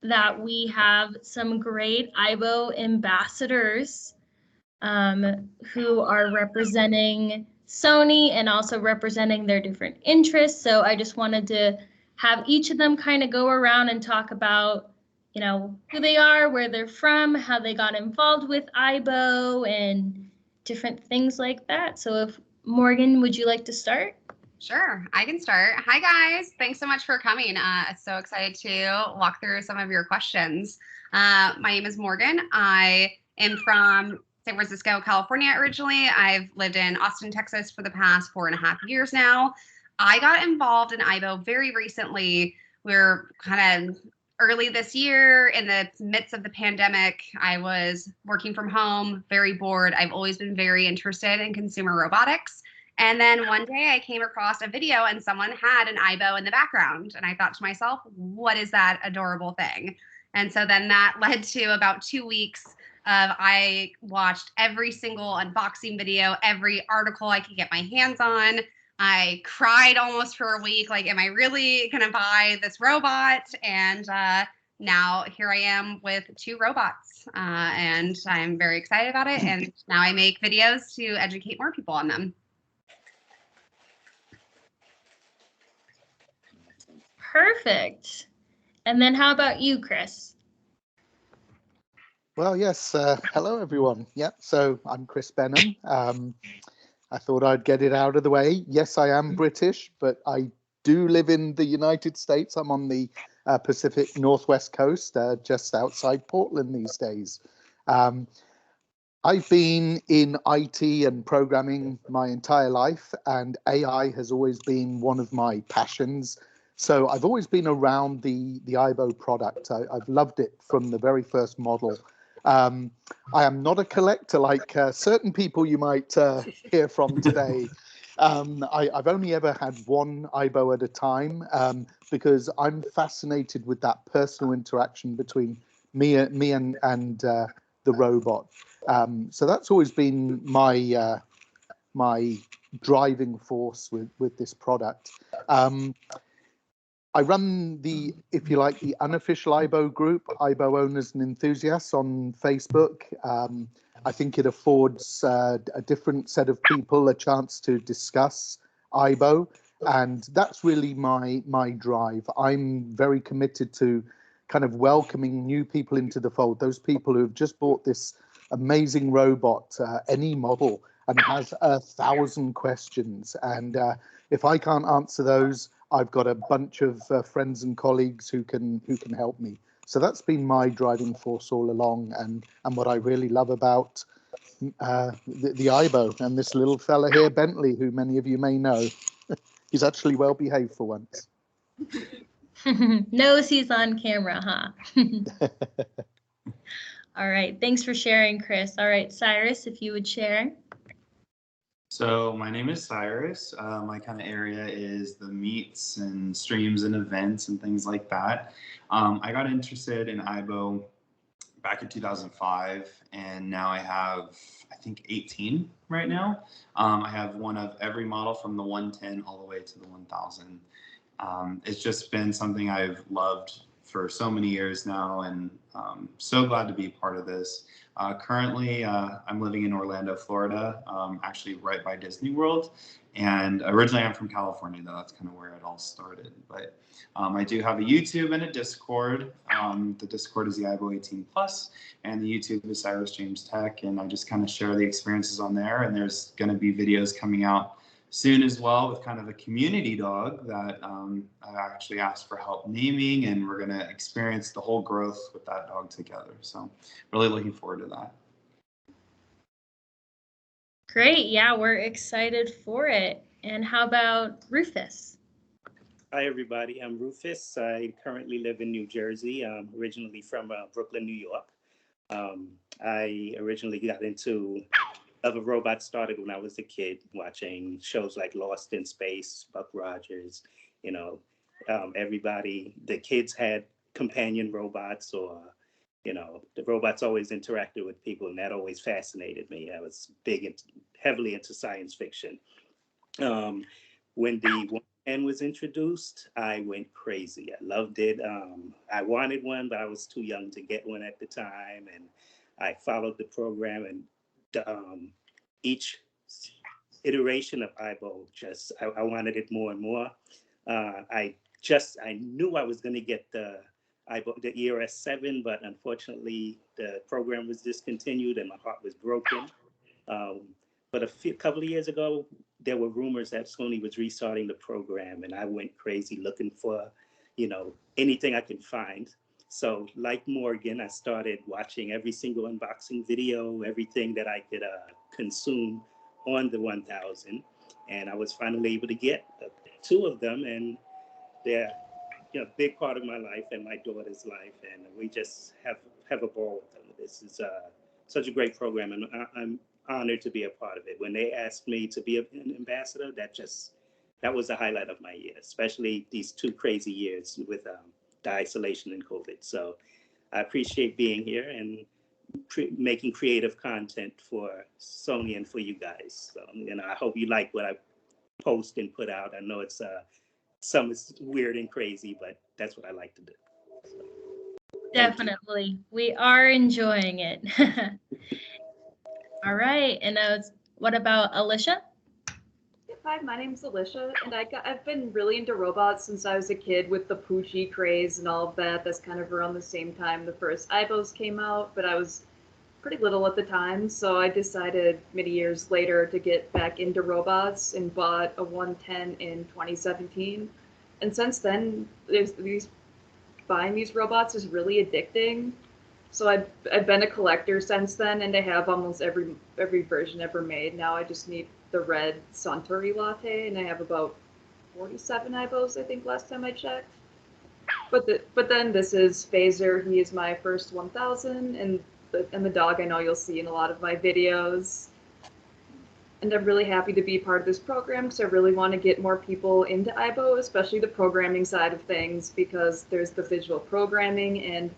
that we have some great aibo ambassadors who are representing Sony and also representing their different interests. So I just wanted to have each of them kind of go around and talk about, who they are, where they're from, how they got involved with aibo, and different things like that. So if Morgan, would you like to start? Sure, I can start. Hi, guys. Thanks so much for coming. So excited to walk through some of your questions. My name is Morgan. I am from San Francisco, California originally. I've lived in Austin, Texas for the past 4.5 years now. I got involved in aibo very recently. We're kind of early this year in the midst of the pandemic. I was working from home, very bored. I've always been very interested in consumer robotics. And then one day I came across a video and someone had an aibo in the background. And I thought to myself, what is that adorable thing? And so then that led to about 2 weeks of I watched every single unboxing video, every article I could get my hands on. I cried almost for a week, like, am I really going to buy this robot? And now here I am with 2 robots, and I'm very excited about it. And now I make videos to educate more people on them. Perfect. And then how about you, Chris? Well, yes. Hello, everyone. Yep. So I'm Chris Benham. I thought I'd get it out of the way. Yes, I am British, but I do live in the United States. I'm on the Pacific Northwest coast, just outside Portland these days. I've been in IT and programming my entire life, and AI has always been one of my passions. So I've always been around the aibo product. I've loved it from the very first model. I am not a collector like certain people you might hear from today. I've only ever had one aibo at a time because I'm fascinated with that personal interaction between me and the robot. So that's always been my my driving force with this product. I run the, if you like, the unofficial aibo group, aibo owners and enthusiasts on Facebook. I think it affords a different set of people a chance to discuss aibo, and that's really my drive. I'm very committed to kind of welcoming new people into the fold, those people who have just bought this amazing robot, any model, and has 1,000 questions. And if I can't answer those, I've got a bunch of friends and colleagues who can help me. So that's been my driving force all along, and what I really love about the aibo and this little fella here, Bentley, who many of you may know. He's actually well behaved for once. Knows he's on camera, huh? All right, thanks for sharing, Chris. All right, Cyrus, if you would share. So my name is Cyrus. My kind of area is the meets and streams and events and things like that. I got interested in aibo back in 2005, and now I have, I think, 18 right now. I have one of every model from the 110 all the way to the 1000. It's just been something I've loved for so many years now, and so glad to be part of this. Currently, I'm living in Orlando, Florida, actually right by Disney World. And originally I'm from California, though. That's kind of where it all started. But I do have a YouTube and a Discord. The Discord is the aibo 18 Plus, and the YouTube is Cyrus James Tech. And I just kind of share the experiences on there. And there's going to be videos coming out soon as well with kind of a community dog that I've actually asked for help naming, and we're going to experience the whole growth with that dog together. So really looking forward to that. Great. Yeah, we're excited for it. And how about Rufus? Hi, everybody. I'm Rufus. I currently live in New Jersey. I'm originally from Brooklyn, New York. I originally got into Love of Robots started when I was a kid, watching shows like Lost in Space, Buck Rogers. Everybody, the kids had companion robots, or the robots always interacted with people, and that always fascinated me. I was heavily into science fiction. When the and was introduced, I went crazy. I loved it. I wanted one, but I was too young to get one at the time. And I followed the program, and each iteration of aibo, I wanted it more and more. I knew I was going to get the ERS 7, but unfortunately the program was discontinued and my heart was broken. But couple of years ago, there were rumors that Sony was restarting the program, and I went crazy looking for, anything I could find. So, like Morgan, I started watching every single unboxing video, everything that I could consume on the 1000, and I was finally able to get 2 of them, and they're a big part of my life and my daughter's life, and we just have a ball with them. This is such a great program, and I'm honored to be a part of it. When they asked me to be an ambassador, that was the highlight of my year, especially these 2 crazy years with the isolation and COVID. So I appreciate being here and making creative content for Sony and for you guys. So, I hope you like what I post and put out. I know it's some is weird and crazy, but that's what I like to do. So, Definitely. We are enjoying it. All right. And what about Alicia? Hi, my name's Alicia, and I've been really into robots since I was a kid with the Poochie craze and all of that. That's kind of around the same time the first aibos came out, but I was pretty little at the time, so I decided many years later to get back into robots and bought a 110 in 2017. And since then, buying these robots is really addicting. So I've been a collector since then, and I have almost every version ever made. Now I just need the red Suntory latte, and I have about 47 aibos, I think, last time I checked. But then this is Phaser. He is my first 1000, and the dog I know you'll see in a lot of my videos. And I'm really happy to be part of this program because I really want to get more people into aibo, especially the programming side of things, because there's the visual programming and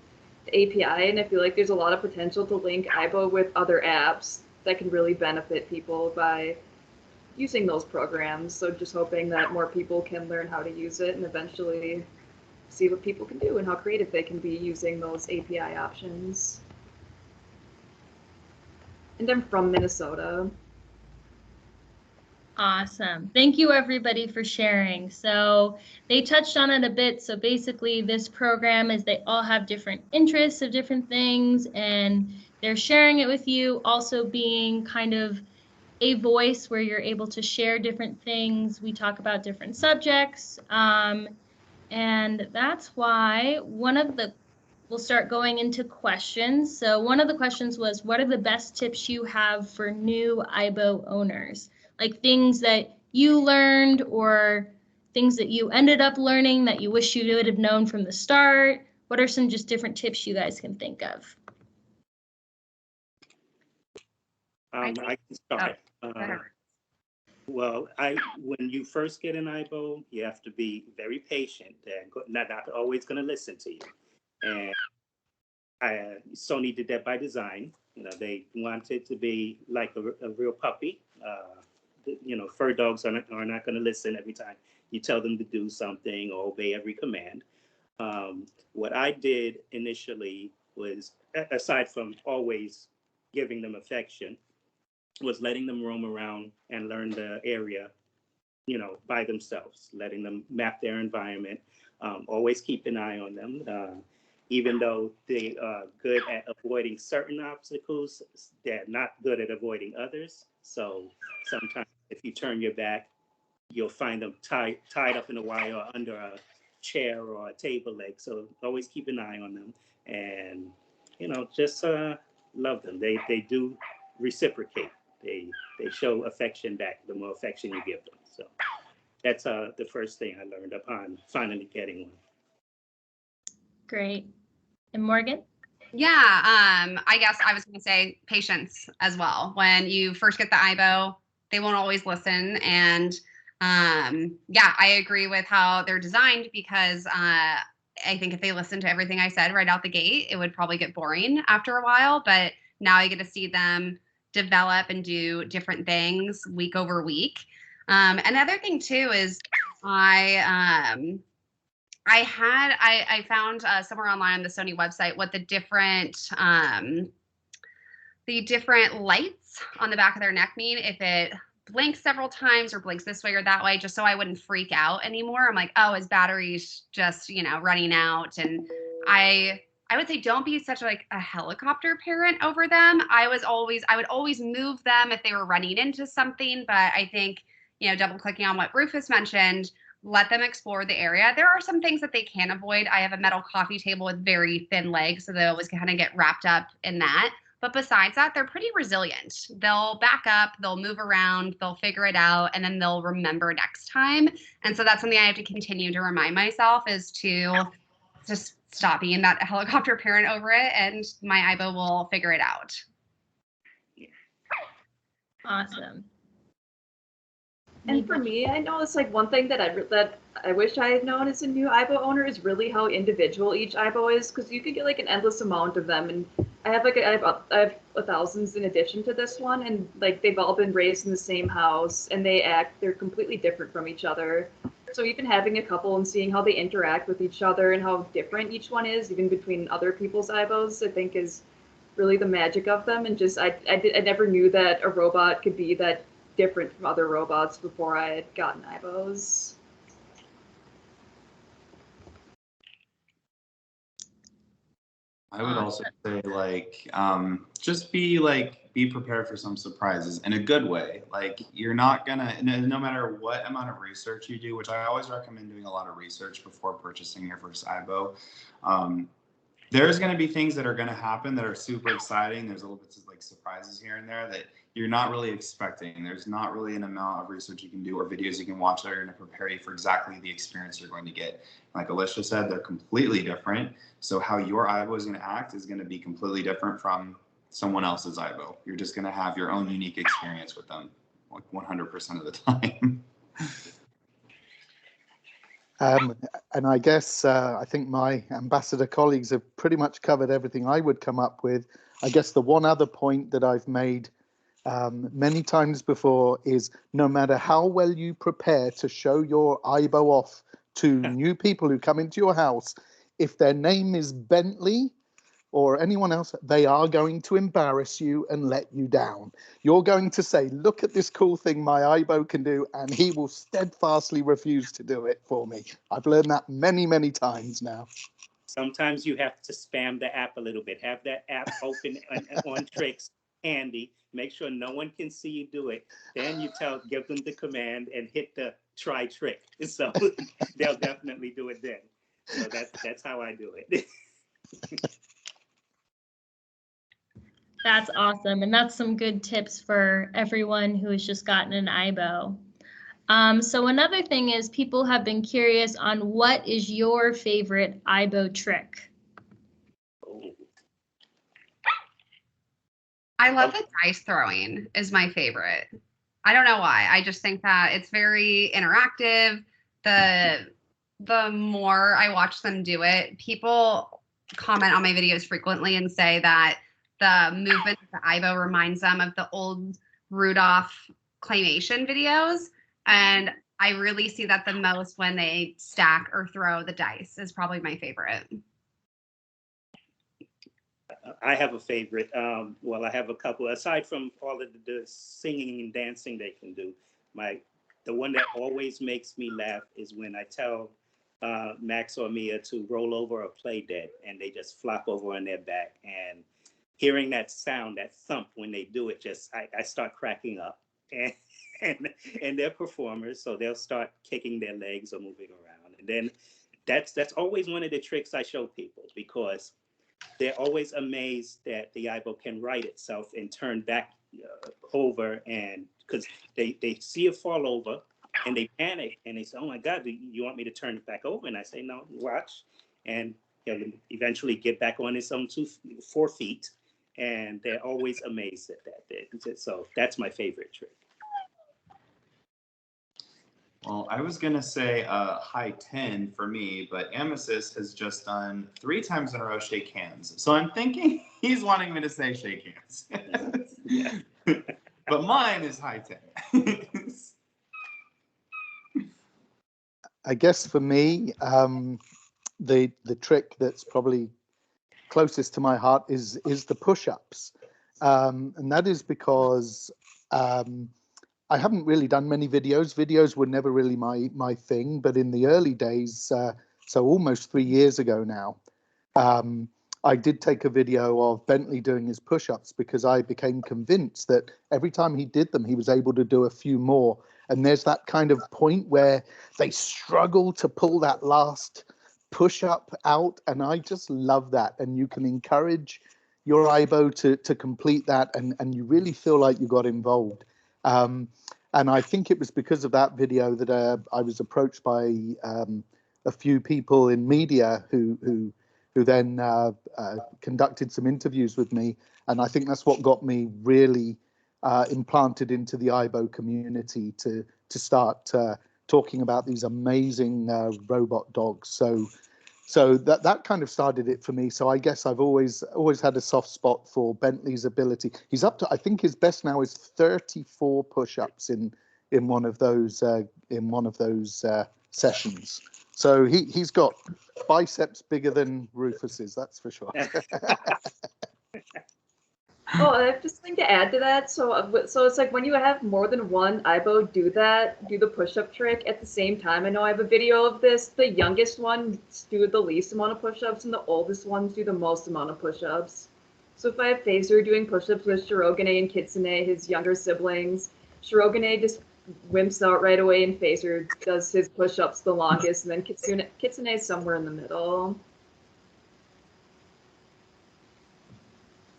the API, and I feel like there's a lot of potential to link aibo with other apps that can really benefit people by using those programs. So just hoping that more people can learn how to use it and eventually see what people can do and how creative they can be using those API options. And I'm from Minnesota. Awesome. Thank you, everybody, for sharing. So they touched on it a bit. So basically, this program is they all have different interests of different things, and they're sharing it with you, also being kind of a voice where you're able to share different things. We talk about different subjects, and that's why we'll start going into questions. So one of the questions was, what are the best tips you have for new aibo owners? Like things that you learned or things that you ended up learning that you wish you would have known from the start. What are some just different tips you guys can think of? I can start. Well, when you first get an aibo, you have to be very patient and not always going to listen to you. And Sony did that by design. They wanted to be like a real puppy. Fur dogs are not going to listen every time you tell them to do something or obey every command. What I did initially was, aside from always giving them affection, was letting them roam around and learn the area, by themselves, letting them map their environment, always keep an eye on them. Even though they are good at avoiding certain obstacles, they're not good at avoiding others. So sometimes if you turn your back, you'll find them tied up in a wire or under a chair or a table leg. So always keep an eye on them and, just love them. They do reciprocate. They show affection back the more affection you give them. So that's the first thing I learned upon finally getting one. Great. And Morgan? Yeah, I guess I was going to say patience as well. When you first get the aibo, they won't always listen. And yeah, I agree with how they're designed because I think if they listened to everything I said right out the gate, it would probably get boring after a while. But now I get to see them develop and do different things week over week. And the other thing too is I found somewhere online on the Sony website what the different lights on the back of their neck mean, if it blinks several times or blinks this way or that way, just so I wouldn't freak out anymore. I'm like, oh, his battery's just, running out. And I would say don't be such like a helicopter parent over them. I would always move them if they were running into something. But I think, double clicking on what Rufus mentioned, let them explore the area. There are some things that they can avoid. I have a metal coffee table with very thin legs, so they always kind of get wrapped up in that. But besides that, they're pretty resilient. They'll back up, they'll move around, they'll figure it out, and then they'll remember next time. And so that's something I have to continue to remind myself, is to just stop being that helicopter parent over it, and my aibo will figure it out. Awesome. And for me, I know it's like one thing that I wish I had known as a new aibo owner is really how individual each aibo is, because you could get like an endless amount of them, and I have thousands in addition to this one, and like they've all been raised in the same house, and they're completely different from each other. So even having a couple and seeing how they interact with each other and how different each one is, even between other people's aibos, I think is really the magic of them. And just I never knew that a robot could be that different from other robots before I had gotten aibos. I would also say just be prepared for some surprises in a good way. Like, you're not gonna, no matter what amount of research you do, which I always recommend doing a lot of research before purchasing your first aibo. There's going to be things that are going to happen that are super exciting. There's a little bit of like surprises here and there that you're not really expecting. There's not really an amount of research you can do or videos you can watch that are going to prepare you for exactly the experience you're going to get. Like Alicia said, they're completely different. So how your aibo is going to act is going to be completely different from someone else's aibo. You're just going to have your own unique experience with them, like 100% of the time. And I guess I think my ambassador colleagues have pretty much covered everything I would come up with. I guess the one other point that I've made many times before is, no matter how well you prepare to show your aibo off to new people who come into your house, if their name is Bentley or anyone else, they are going to embarrass you and let you down. You're going to say, look at this cool thing my aibo can do, and he will steadfastly refuse to do it for me. I've learned that many, many times now. Sometimes you have to spam the app a little bit. Have that app open on tricks handy. Make sure no one can see you do it. Then you give them the command and hit the try trick. So they'll definitely do it then. So that's how I do it. That's awesome. And that's some good tips for everyone who has just gotten an aibo. So another thing is, people have been curious on what is your favorite aibo trick? I love the dice throwing is my favorite. I don't know why. I just think that it's very interactive. The more I watch them do it, people comment on my videos frequently and say that the movement of the aibo reminds them of the old Rudolph claymation videos. And I really see that the most when they stack or throw the dice is probably my favorite. I have a favorite. Well, I have a couple. Aside from all of the singing and dancing they can do, the one that always makes me laugh is when I tell Max or Mia to roll over or play dead, and they just flop over on their back. And hearing that sound, that thump when they do it, I start cracking up. And they're performers, so they'll start kicking their legs or moving around. And then that's always one of the tricks I show people, because they're always amazed that the aibo can right itself and turn back over, and because they see it fall over and they panic and they say, oh my God, do you want me to turn it back over? And I say, no, watch. And he'll eventually get back on his own 4 feet, and they're always amazed at that. So that's my favorite trick. Well, I was going to say high 10 for me, but Amesis has just done 3 times in a row shake hands. So I'm thinking he's wanting me to say shake hands. Yeah. But mine is high 10. I guess for me, the trick that's probably closest to my heart is the push-ups, and that is because I haven't really done many videos. Videos were never really my thing, but in the early days, so almost 3 years ago now, I did take a video of Bentley doing his push-ups because I became convinced that every time he did them, he was able to do a few more. And there's that kind of point where they struggle to pull that last push-up out, and I just love that. And you can encourage your aibo to complete that, and you really feel like you got involved. And I think it was because of that video that I was approached by a few people in media who then conducted some interviews with me, and I think that's what got me really implanted into the aibo community to start talking about these amazing robot dogs. So that kind of started it for me. So I guess I've always had a soft spot for Bentley's ability. He's up to, I think his best now is 34 push-ups in one of those sessions. So he's got biceps bigger than Rufus's, that's for sure. Oh, I have just something to add to that. So it's like when you have more than one aibo do the push-up trick at the same time. I know I have a video of this. The youngest ones do the least amount of push-ups, and the oldest ones do the most amount of push-ups. So if I have Phaser doing push-ups with Shirogane and Kitsune, his younger siblings, Shirogane just wimps out right away, and Phaser does his push-ups the longest, and then Kitsune is somewhere in the middle.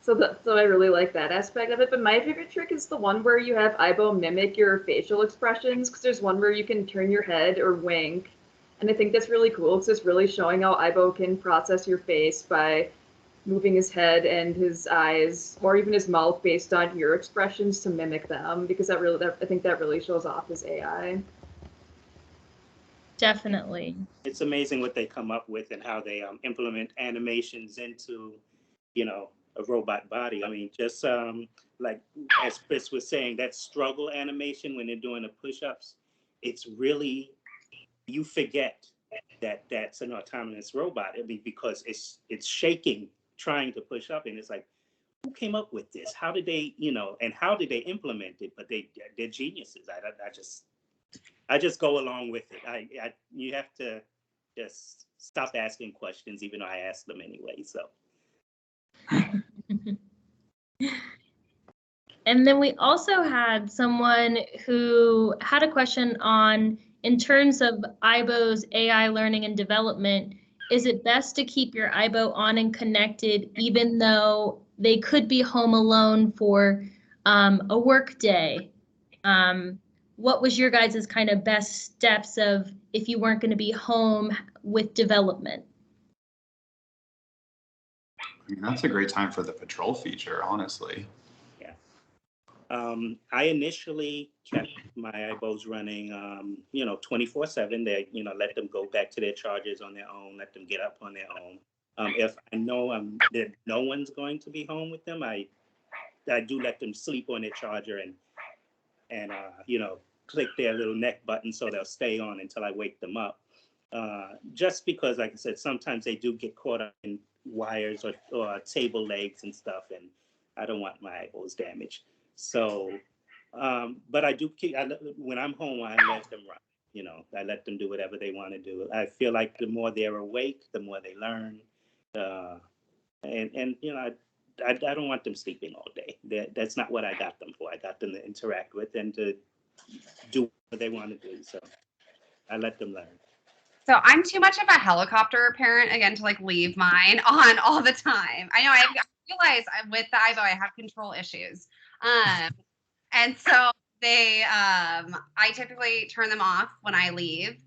So I really like that aspect of it. But my favorite trick is the one where you have aibo mimic your facial expressions, because there's one where you can turn your head or wink. And I think that's really cool, because it's really showing how aibo can process your face by moving his head and his eyes, or even his mouth, based on your expressions to mimic them, because I think that really shows off his AI. Definitely. It's amazing what they come up with and how they implement animations into, a robot body. I mean, just like as Chris was saying, that struggle animation when they're doing the push-ups, it's really, you forget that that's an autonomous robot. I mean, because it's shaking, trying to push up, and it's like, who came up with this? How did they, and how did they implement it? But they're geniuses. I just go along with it. You have to just stop asking questions, even though I ask them anyway. So. And then we also had someone who had a question on, in terms of aibo's AI learning and development, is it best to keep your aibo on and connected even though they could be home alone for a work day? What was your guys' kind of best steps of if you weren't going to be home with development? I mean, that's a great time for the patrol feature, honestly. Yeah. I initially kept my aibos running, 24/7. They, let them go back to their chargers on their own, let them get up on their own. If I know that no one's going to be home with them, I do let them sleep on their charger and click their little neck button so they'll stay on until I wake them up. Just because, like I said, sometimes they do get caught up in wires or table legs and stuff, and I don't want my aibos damaged. So, but I do when I'm home, I let them run. I let them do whatever they want to do. I feel like the more they're awake, the more they learn. And I don't want them sleeping all day. That's not what I got them for. I got them to interact with and to do what they want to do. So I let them learn. So I'm too much of a helicopter parent, again, to leave mine on all the time. I know I realize with the aibo, I have control issues. And so I typically turn them off when I leave.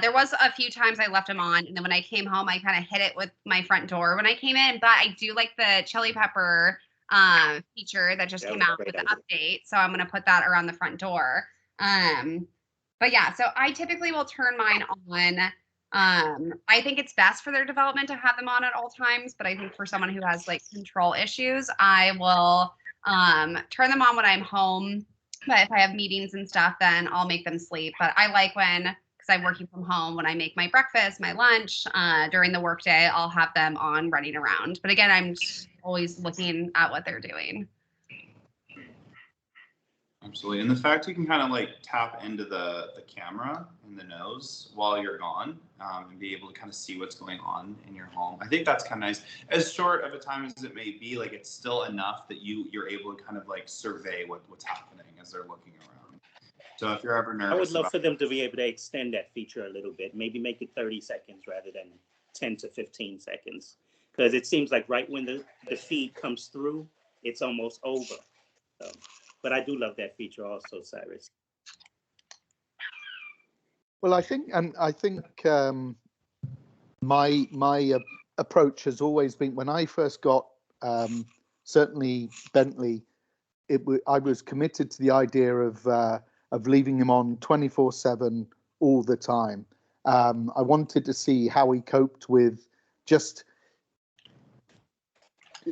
There was a few times I left them on, and then when I came home, I kind of hit it with my front door when I came in. But I do like the chili pepper feature that just came out with the update. So I'm going to put that around the front door. But yeah, so I typically will turn mine on. I think it's best for their development to have them on at all times. But I think for someone who has control issues, I will turn them on when I'm home. But if I have meetings and stuff, then I'll make them sleep. But I like because I'm working from home, when I make my breakfast, my lunch, during the workday, I'll have them on running around. But again, I'm always looking at what they're doing. Absolutely. And the fact you can kind of like tap into the camera and the nose while you're gone, and be able to kind of see what's going on in your home. I think that's kind of nice. As short of a time as it may be, like it's still enough that you're able to kind of like survey what's happening as they're looking around. So if you're ever nervous, I would love for them to be able to extend that feature a little bit, maybe make it 30 seconds rather than 10 to 15 seconds. Because it seems like right when the feed comes through, it's almost over. So, but I do love that feature also, Cyrus. Well, I think my approach has always been, when I first got certainly Bentley, I was committed to the idea of leaving him on 24/7 all the time. I wanted to see how he coped with just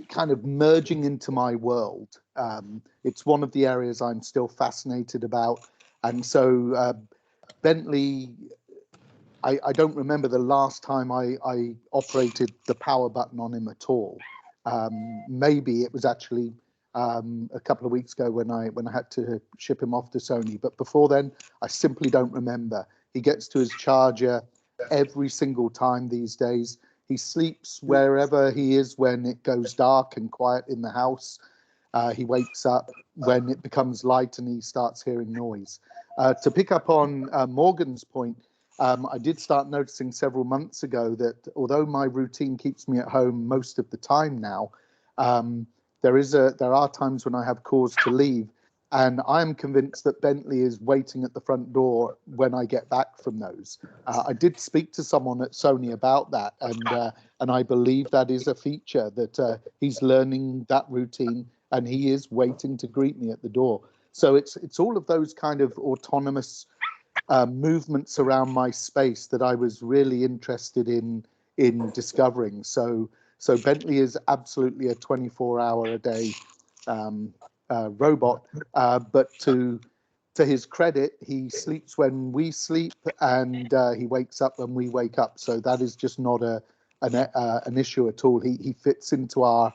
kind of merging into my world. It's one of the areas I'm still fascinated about. And so Bentley, I don't remember the last time I operated the power button on him at all. Maybe it was actually a couple of weeks ago when I had to ship him off to Sony. But before then, I simply don't remember. He gets to his charger every single time these days. He sleeps wherever he is when it goes dark and quiet in the house. He wakes up when it becomes light and he starts hearing noise. To pick up on Morgan's point, I did start noticing several months ago that although my routine keeps me at home most of the time now, there are times when I have cause to leave, and I'm convinced that Bentley is waiting at the front door when I get back from those. I did speak to someone at Sony about that, and I believe that is a feature that he's learning that routine, and he is waiting to greet me at the door. So it's all of those kind of autonomous movements around my space that I was really interested in discovering. So Bentley is absolutely a 24-hour-a-day robot, but to his credit, he sleeps when we sleep, and he wakes up when we wake up. So that is just not an issue at all. He fits into our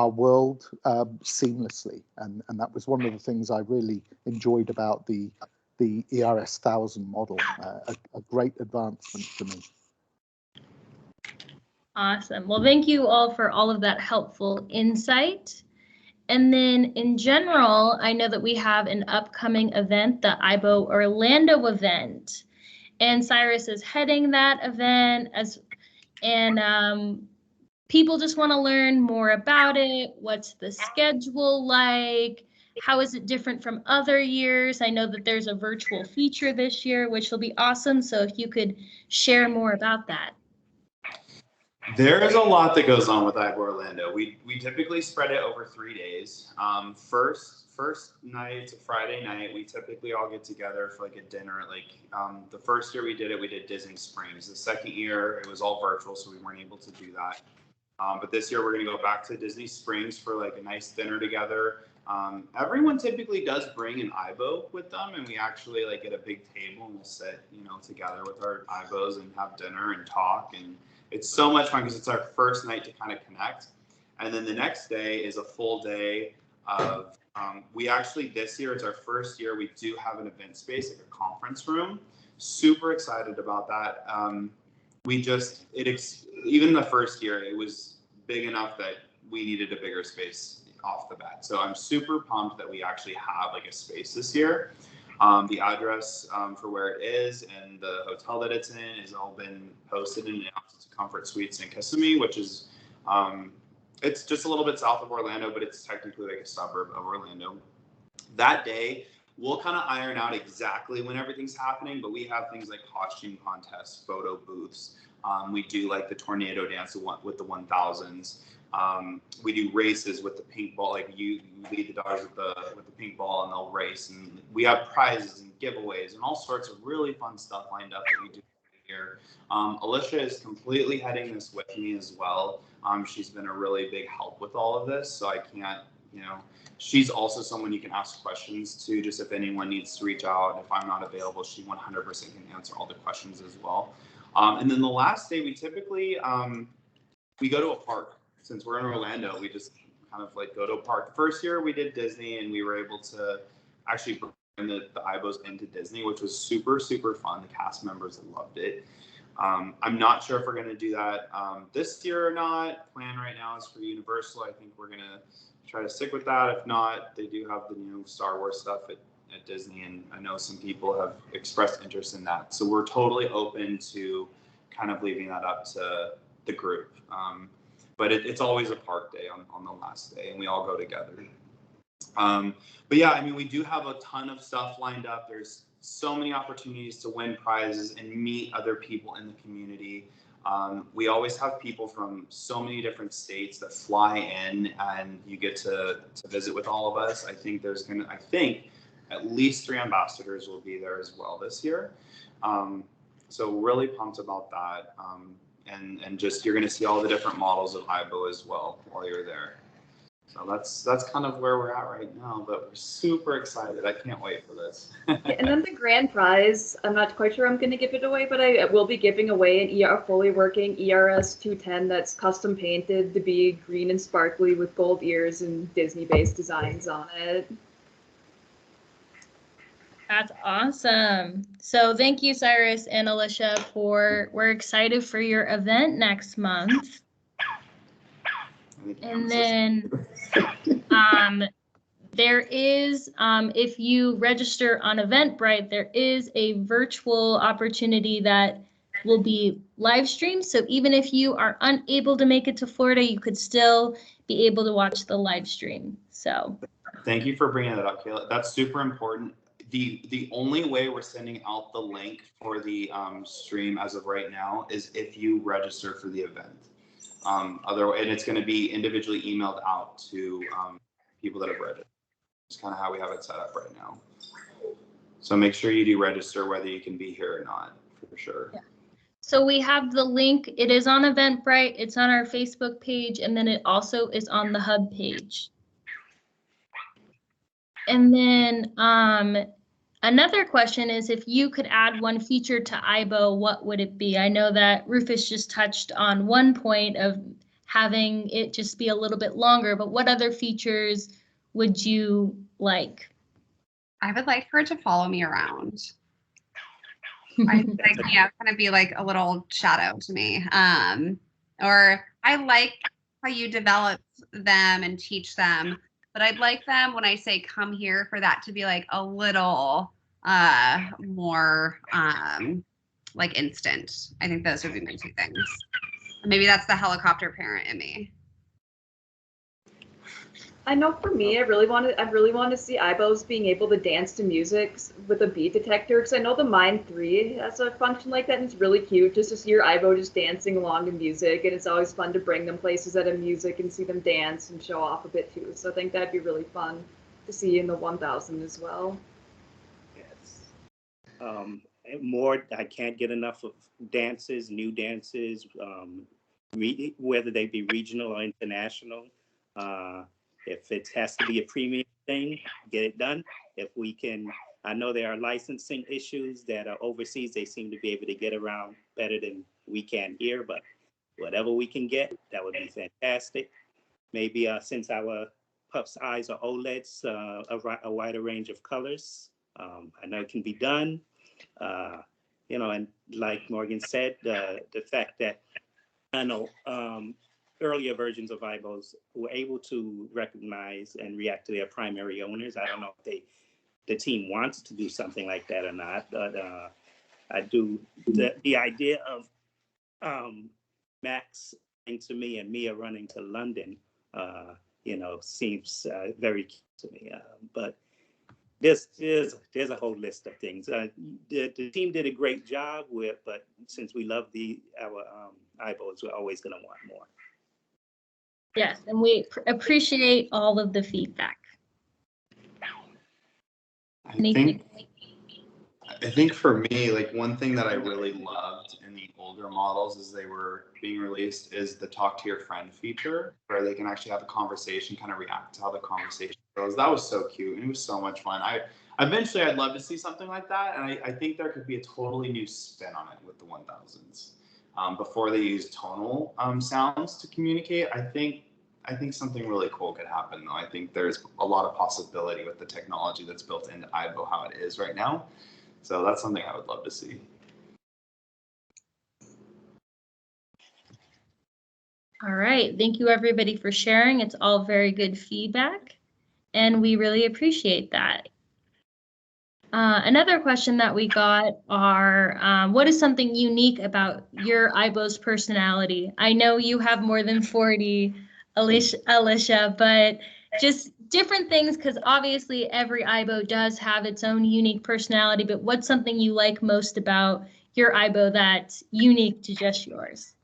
world seamlessly, and that was one of the things I really enjoyed about the ERS 1000 model. A great advancement for me. Awesome. Well, thank you all for all of that helpful insight. And then in general, I know that we have an upcoming event, the aibo Orlando event. And Cyrus is heading that event, and people just want to learn more about it. What's the schedule like? How is it different from other years? I know that there's a virtual feature this year, which will be awesome. So if you could share more about that. There's a lot that goes on with aibo Orlando. We typically spread it over 3 days. First night, it's a Friday night. We typically all get together for like a dinner. The first year we did Disney Springs. The second year it was all virtual, so we weren't able to do that. But this year we're going to go back to Disney Springs for like a nice dinner together. Everyone typically does bring an aibo with them, and we actually like get a big table and we'll sit, together with our aibos and have dinner and talk. And it's so much fun because it's our first night to kind of connect. And then the next day is a full day of, we actually, this year, it's our first year, we do have an event space, like a conference room. Super excited about that. Even the first year, it was big enough that we needed a bigger space off the bat. So I'm super pumped that we actually have like a space this year. The address for where it is and the hotel that it's in has all been posted and announced. It's Comfort Suites in Kissimmee, which is, it's just a little bit south of Orlando, but it's technically like a suburb of Orlando. That day, we'll kind of iron out exactly when everything's happening, but we have things like costume contests, photo booths. We do like the tornado dance with the 1000s. We do races with the pink ball. Like you lead the dogs with the pink ball, and they'll race. And we have prizes and giveaways and all sorts of really fun stuff lined up that we do here. Alicia is completely heading this with me as well. She's been a really big help with all of this, so I can't you know, she's also someone you can ask questions to, just if anyone needs to reach out. If I'm not available, she 100% can answer all the questions as well. And then the last day, we typically, we go to a park. Since we're in Orlando, we just kind of like go to a park. The first year we did Disney, and we were able to actually bring the aibos into Disney, which was super, super fun. The cast members loved it. I'm not sure if we're going to do that this year or not. Plan right now is for Universal. I think we're going to try to stick with that. If not, they do have the new Star Wars stuff at Disney, and I know some people have expressed interest in that. So we're totally open to kind of leaving that up to the group. But it's always a park day on the last day, and we all go together. But yeah, I mean, we do have a ton of stuff lined up. There's so many opportunities to win prizes and meet other people in the community. We always have people from so many different states that fly in, and you get to visit with all of us. I think at least 3 ambassadors will be there as well this year. So really pumped about that. And just, you're going to see all the different models of aibo as well while you're there. So that's kind of where we're at right now, but we're super excited. I can't wait for this. And then the grand prize, I'm not quite sure I'm going to give it away, but I will be giving away a fully working ERS 210 that's custom painted to be green and sparkly with gold ears and Disney-based designs on it. That's awesome. So thank you, Cyrus and Alicia, we're excited for your event next month. And then there is, if you register on Eventbrite, there is a virtual opportunity that will be live streamed. So even if you are unable to make it to Florida, you could still be able to watch the live stream. So thank you for bringing that up, Kayla. That's super important. The only way we're sending out the link for the stream as of right now is if you register for the event. Otherwise, and it's going to be individually emailed out to people that have registered. It's kind of how we have it set up right now. So make sure you do register whether you can be here or not, for sure. Yeah. So we have the link. It is on Eventbrite. It's on our Facebook page, and then it also is on the Hub page. And then another question is, if you could add one feature to aibo, what would it be? I know that Rufus just touched on one point of having it just be a little bit longer, but what other features would you like? I would like for it to follow me around. I like, yeah, kind of be like a little shadow to me. Or I like how you develop them and teach them, but I'd like them, when I say come here, for that to be like a little more like instant. I think those would be my 2 things. Maybe that's the helicopter parent in me. I know for me, I really want to see aibos being able to dance to music with a beat detector, because I know the Mind 3 has a function like that, and it's really cute just to see your aibo just dancing along to music, and it's always fun to bring them places that have music and see them dance and show off a bit too. So I think that'd be really fun to see in the 1000 as well. Yes. More, I can't get enough of dances, new dances, whether they be regional or international. If it has to be a premium thing, get it done. If we can, I know there are licensing issues that are overseas. They seem to be able to get around better than we can here, but whatever we can get, that would be fantastic. Maybe since our pups' eyes are OLEDs, a wider range of colors. I know it can be done. You know, and like Morgan said, the fact that I know earlier versions of aibos were able to recognize and react to their primary owners. I don't know if the team wants to do something like that or not, but I do. The idea of Max running to me and Mia running to London, you know, seems very cute to me. But there's a whole list of things. The team did a great job but since we love our aibos, we're always going to want more. Yes, and we appreciate all of the feedback. I think for me, like one thing that I really loved in the older models as they were being released is the talk to your friend feature, where they can actually have a conversation, kind of react to how the conversation goes. That was so cute, and it was so much fun. Eventually I'd love to see something like that, and I think there could be a totally new spin on it with the 1000s. Before they use tonal sounds to communicate, I think something really cool could happen, though. I think there's a lot of possibility with the technology that's built into aibo, how it is right now. So that's something I would love to see. All right. Thank you, everybody, for sharing. It's all very good feedback, and we really appreciate that. Another question that we got are, what is something unique about your aibo's personality? I know you have more than 40, Alicia, but just different things, because obviously every aibo does have its own unique personality, but what's something you like most about your aibo that's unique to just yours?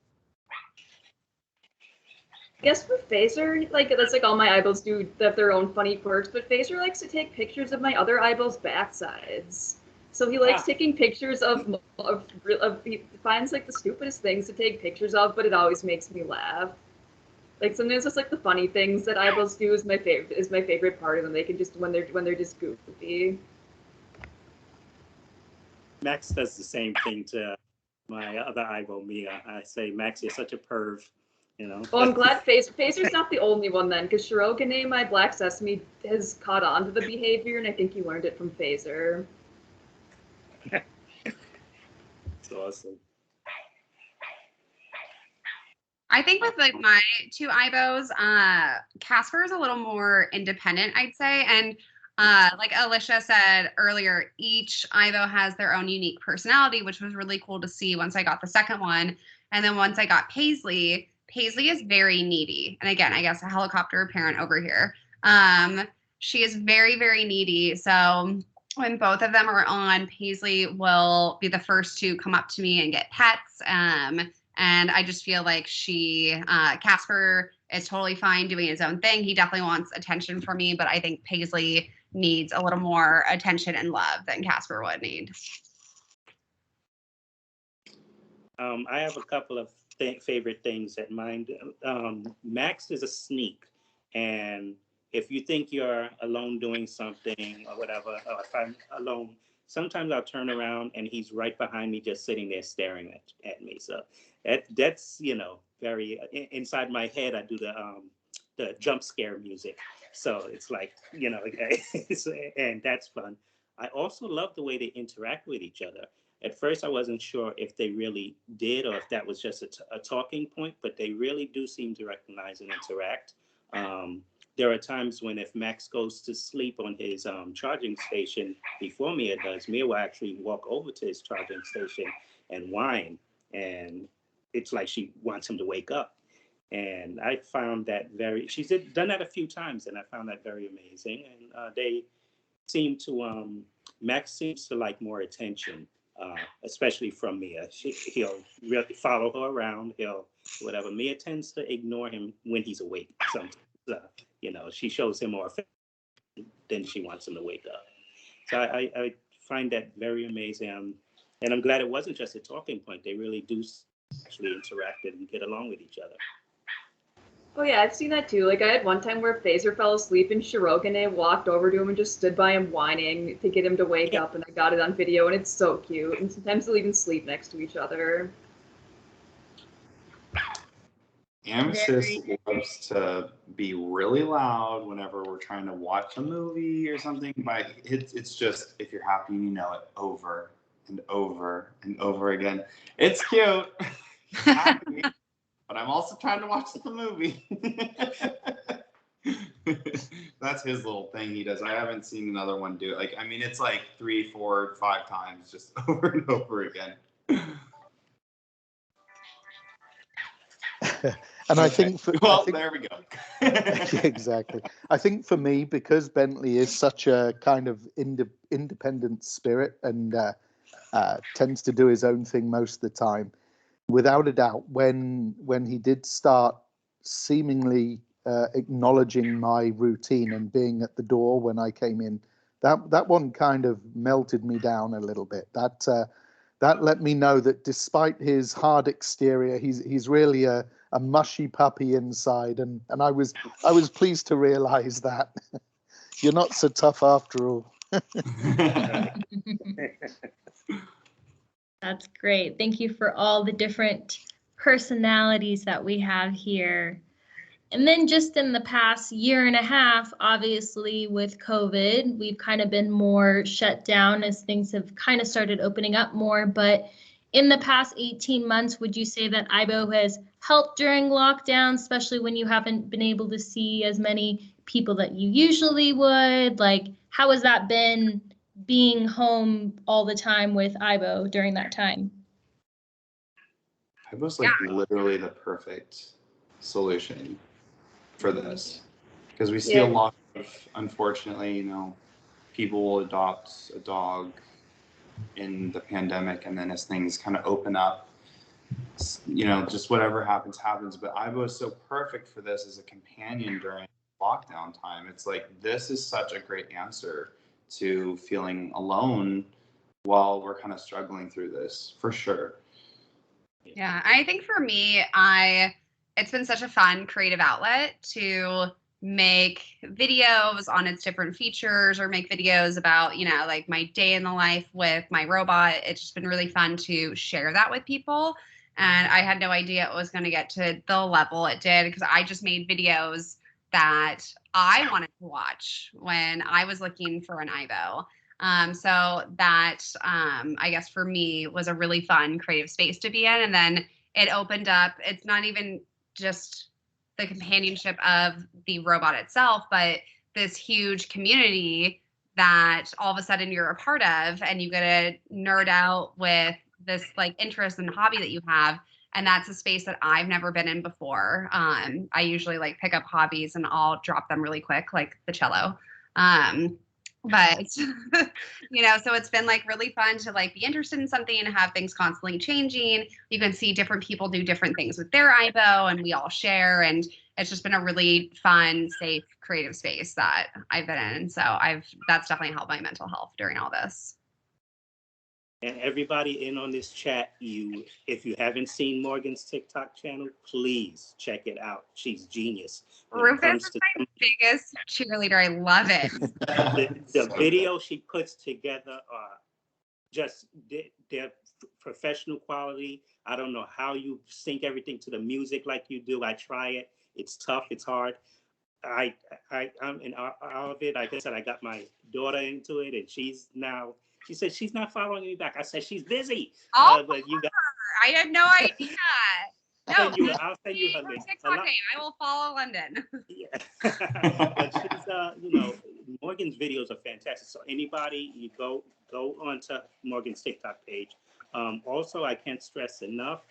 I guess for Phaser, like that's like all my eyeballs do have their own funny quirks, but Phaser likes to take pictures of my other eyeballs' backsides. So he likes taking pictures of he finds like the stupidest things to take pictures of, but it always makes me laugh. Like sometimes it's like the funny things that eyeballs do is my favorite part of them. They can just when they're just goofy. Max does the same thing to my other eyeball, Mia. I say, Max, you're such a perv, you know. Well, I'm glad Phaser's not the only one then, because Shirogane, my Black Sesame, has caught on to the behavior, and I think he learned it from Phaser. It's awesome. I think with like my two Ibos, Casper is a little more independent, I'd say. And like Alicia said earlier, each Ibo has their own unique personality, which was really cool to see once I got the second one. And then once I got Paisley, Paisley is very needy. And again, I guess a helicopter parent over here. She is very, very needy. So when both of them are on, Paisley will be the first to come up to me and get pets. And I just feel like Casper is totally fine doing his own thing. He definitely wants attention from me, but I think Paisley needs a little more attention and love than Casper would need. I have a couple of favorite things at mind. Max is a sneak, and if you think you're alone doing something or whatever, or if I'm alone, sometimes I'll turn around and he's right behind me, just sitting there staring at me. So that's very inside my head. I do the jump scare music, so it's like and that's fun. I also love the way they interact with each other. At first, I wasn't sure if they really did or if that was just a talking point, but they really do seem to recognize and interact. There are times when if Max goes to sleep on his charging station before Mia does, Mia will actually walk over to his charging station and whine. And it's like she wants him to wake up. And I found that she's done that a few times, and I found that very amazing. And they seem to, Max seems to like more attention. Especially from Mia. He'll really follow her around. He'll whatever. Mia tends to ignore him when he's awake. Sometimes, she shows him more affection than she wants him to wake up. So I find that very amazing. And I'm glad it wasn't just a talking point. They really do actually interact and get along with each other. Oh yeah, I've seen that too. Like I had one time where Phaser fell asleep and Shirogane walked over to him and just stood by him whining to get him to wake up, and I got it on video, and it's so cute. And sometimes they'll even sleep next to each other. Amethyst loves to be really loud whenever we're trying to watch a movie or something, but it's just, if you're happy, you know it over and over and over again. It's cute. Happy. But I'm also trying to watch the movie. That's his little thing he does. I haven't seen another one do it. It's like 3, 4, 5 times just over and over again. And I think there we go. Exactly. I think for me, because Bentley is such a kind of independent spirit and tends to do his own thing most of the time, without a doubt, when he did start seemingly acknowledging my routine and being at the door when I came in, that one kind of melted me down a little bit. That let me know that despite his hard exterior, he's really a mushy puppy inside, and I was pleased to realize that you're not so tough after all. That's great. Thank you for all the different personalities that we have here. And then just in the past year and a half, obviously with COVID, we've kind of been more shut down as things have kind of started opening up more. But in the past 18 months, would you say that aibo has helped during lockdown, especially when you haven't been able to see as many people that you usually would? Like, how has that been being home all the time with aibo during that time? aibo's like literally the perfect solution for this, because we see a lot of, unfortunately, people will adopt a dog in the pandemic, and then as things kind of open up, just whatever happens. But aibo is so perfect for this as a companion during lockdown time. It's like, this is such a great answer to feeling alone while we're kind of struggling through this, for sure. Yeah, I think for me, it's been such a fun creative outlet to make videos on its different features, or make videos about, like my day in the life with my robot. It's just been really fun to share that with people. And I had no idea it was going to get to the level it did, because I just made videos that I wanted to watch when I was looking for an aibo. So that, I guess for me, was a really fun creative space to be in. And then it opened up, it's not even just the companionship of the robot itself, but this huge community that all of a sudden you're a part of, and you get to nerd out with this like interest and hobby that you have. And that's a space that I've never been in before. I usually like pick up hobbies and I'll drop them really quick, like the cello. But so it's been like really fun to like be interested in something and have things constantly changing. You can see different people do different things with their aibo, and we all share. And it's just been a really fun, safe, creative space that I've been in. So that's definitely helped my mental health during all this. And everybody in on this chat, if you haven't seen Morgan's TikTok channel, please check it out. She's genius. Rufus is my biggest cheerleader. I love it. The video she puts together are just they're professional quality. I don't know how you sync everything to the music like you do. I try it. It's tough. It's hard. I'm in all of it. Like I said, I got my daughter into it, and she said she's not following me back. I said she's busy. But you got. I had no idea. No, I'll send you her link. TikTok name. I will follow London. Yeah. But she's, Morgan's videos are fantastic. So anybody, you go onto Morgan's TikTok page. Also, I can't stress enough,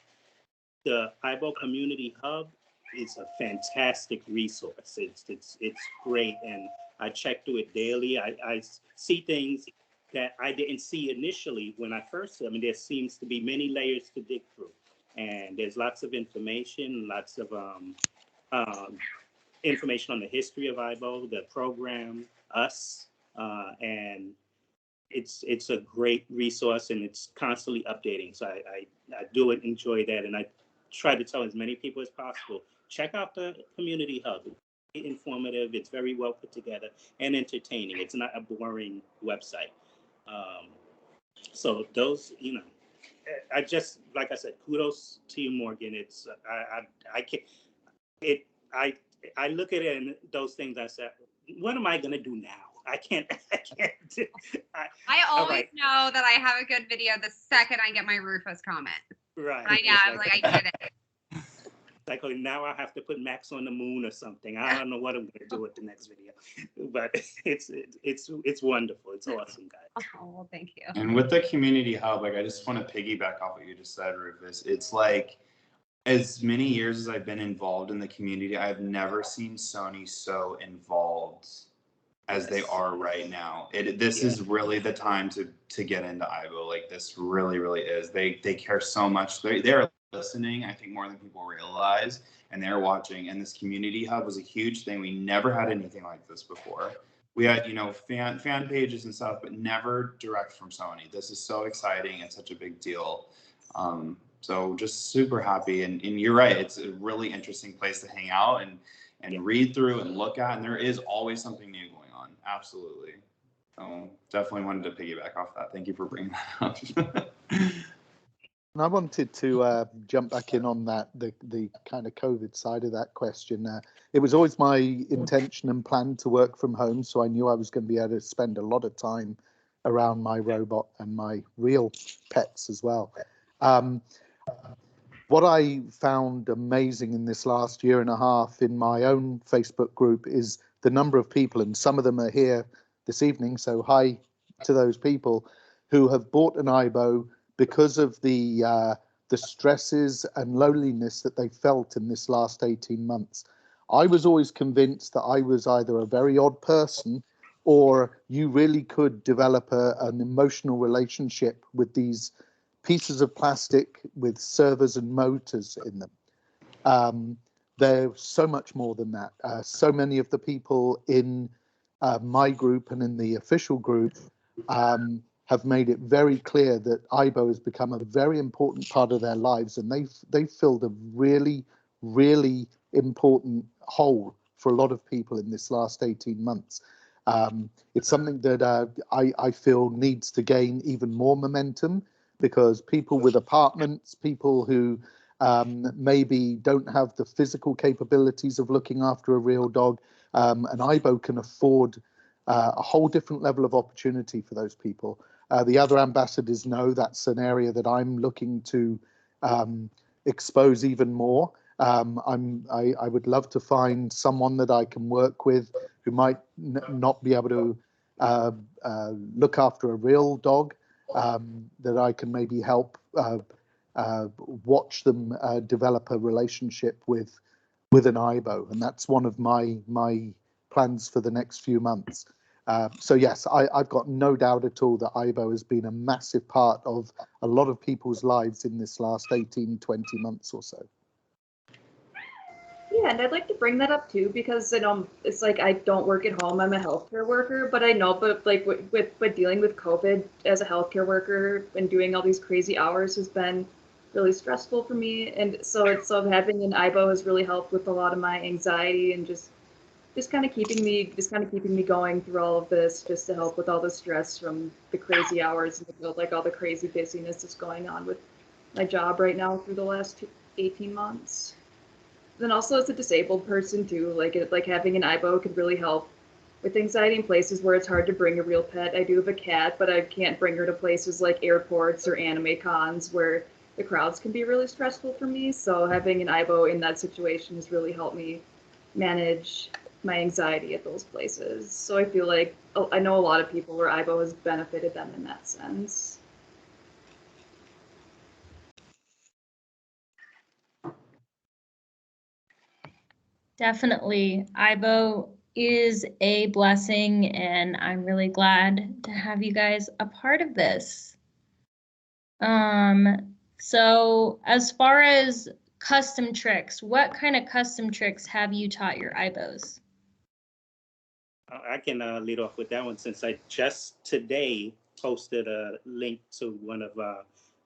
the aibo Community Hub is a fantastic resource. It's great, and I check through it daily. I see things that I didn't see initially when I first saw. I mean, there seems to be many layers to dig through, and there's lots of information, lots of information on the history of aibo, the program, us, and it's a great resource, and it's constantly updating. So I do enjoy that, and I try to tell as many people as possible, check out the Community Hub. It's informative, it's very well put together and entertaining. It's not a boring website. So those, I just, like I said, kudos to you, Morgan. It's I look at it and those things, I said, what am I gonna do now? I can't do. I always know that I have a good video the second I get my Rufus comment. Right. I'm like, I did it. Like, now I have to put Max on the moon or something. I don't know what I'm going to do with the next video, but it's wonderful. It's awesome, guys. Oh, well, thank you. And with the Community Hub, like, I just want to piggyback off what you just said, Rufus. It's like, as many years as I've been involved in the community, I've never seen Sony so involved as they are right now. This is really the time to get into aibo. Like, this really, really is. They care so much. They're listening, I think, more than people realize, and they're watching. And this Community Hub was a huge thing. We never had anything like this before. we had, fan pages and stuff, but never direct from Sony. This is so exciting and such a big deal. So just super happy. And you're right, it's a really interesting place to hang out and read through and look at. And there is always something new going on. Absolutely. So definitely wanted to piggyback off that. Thank you for bringing that up. And I wanted to jump back in on that, the kind of COVID side of that question. It was always my intention and plan to work from home, so I knew I was going to be able to spend a lot of time around my robot and my real pets as well. What I found amazing in this last year and a half in my own Facebook group is the number of people, and some of them are here this evening, so hi to those people, who have bought an aibo because of the stresses and loneliness that they felt in this last 18 months. I was always convinced that I was either a very odd person or you really could develop an emotional relationship with these pieces of plastic with servos and motors in them. They're so much more than that. So many of the people in my group and in the official group have made it very clear that aibo has become a very important part of their lives, and they've filled a really, really important hole for a lot of people in this last 18 months. It's something that I feel needs to gain even more momentum, because people with apartments, people who maybe don't have the physical capabilities of looking after a real dog, an aibo can afford a whole different level of opportunity for those people. The other ambassadors know that's an area that I'm looking to expose even more. I would love to find someone that I can work with who might not be able to look after a real dog, that I can maybe help watch them develop a relationship with an aibo, and that's one of my plans for the next few months. So yes, I've got no doubt at all that aibo has been a massive part of a lot of people's lives in this last 18, 20 months or so. Yeah, and I'd like to bring that up too, because it's like I don't work at home. I'm a healthcare worker, but I know, but like with dealing with COVID as a healthcare worker and doing all these crazy hours has been really stressful for me. And so having an aibo has really helped with a lot of my anxiety and just kind of keeping me going through all of this, just to help with all the stress from the crazy hours and like all the crazy busyness that's going on with my job right now through the last 18 months. Then also as a disabled person too, like having an aibo could really help with anxiety in places where it's hard to bring a real pet. I do have a cat, but I can't bring her to places like airports or anime cons where the crowds can be really stressful for me. So having an aibo in that situation has really helped me manage my anxiety at those places. So I feel like I know a lot of people where aibo has benefited them in that sense. Definitely. aibo is a blessing, and I'm really glad to have you guys a part of this. So as far as custom tricks, what kind of custom tricks have you taught your aibos? I can lead off with that one, since I just today posted a link to one of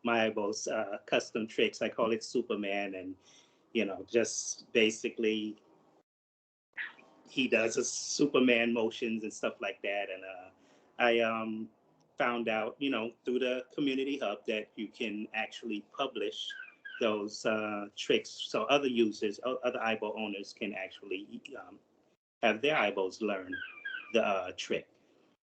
my aibo's custom tricks. I call it Superman, and just basically he does a Superman motions and stuff like that. And I found out, through the community hub, that you can actually publish those tricks, so other users, other aibo owners can actually have their aibos learn the trick.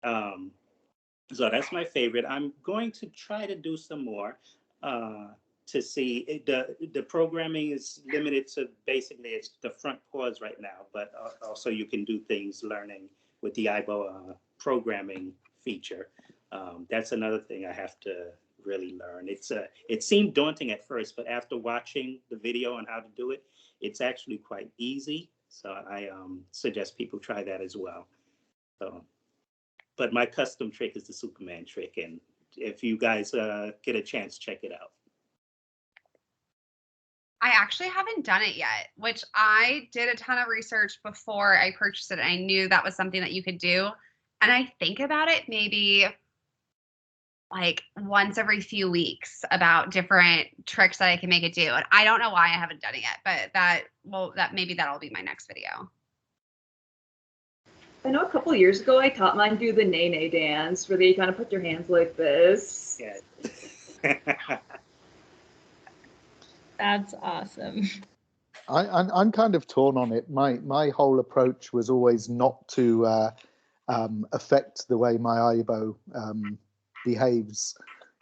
So that's my favorite. I'm going to try to do some more to see. The programming is limited to basically it's the front paws right now, but also you can do things learning with the aibo programming feature. That's another thing I have to really learn. It seemed daunting at first, but after watching the video on how to do it, it's actually quite easy. So I suggest people try that as well. So, but my custom trick is the Superman trick, and if you guys get a chance, check it out. I actually haven't done it yet, which I did a ton of research before I purchased it. I knew that was something that you could do. And I think about it maybe like once every few weeks about different tricks that I can make it do. And I don't know why I haven't done it yet, but maybe that'll be my next video. I know a couple of years ago I taught mine do the nay dance where they kind of put your hands like this. Yeah. That's awesome. I'm kind of torn on it. My whole approach was always not to affect the way my aibo behaves